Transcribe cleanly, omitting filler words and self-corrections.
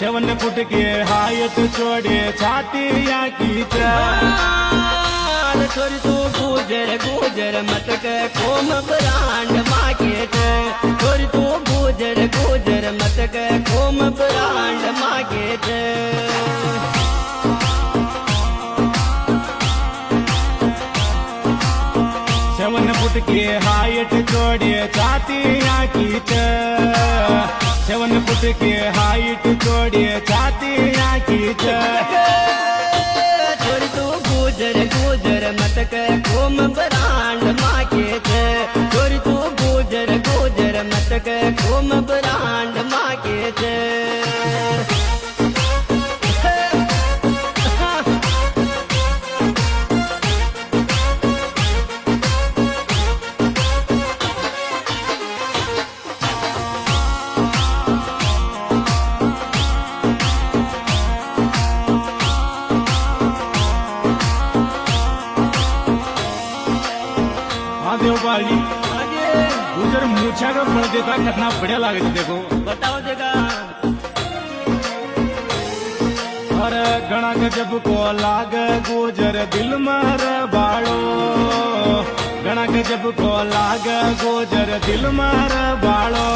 7 foot के height छोड़े छाती की छोरी तू गुजर गुजर मत के कोम ब्रांड मार्केट छोरी तू गुजर गुजर मत के कोम ब्रांड मार्केट 7 फुट के हाइट छोड़े छाती की 7 फुट के हाइट छोड़े छाती की छोरी तू गुजर गुजर मत के कोम ब्रांड मार्केट छोरी तू गुजर गुजर मत के कोम ब्रांड मार्केट देवपाली गुजर मूछा का फल देता कितना बढ़िया लगे देखो बताओ देगा अरे घना गजब को लाग गुजर दिल मर बाड़ो घना गजब को लाग गुजर दिल मर बाड़ो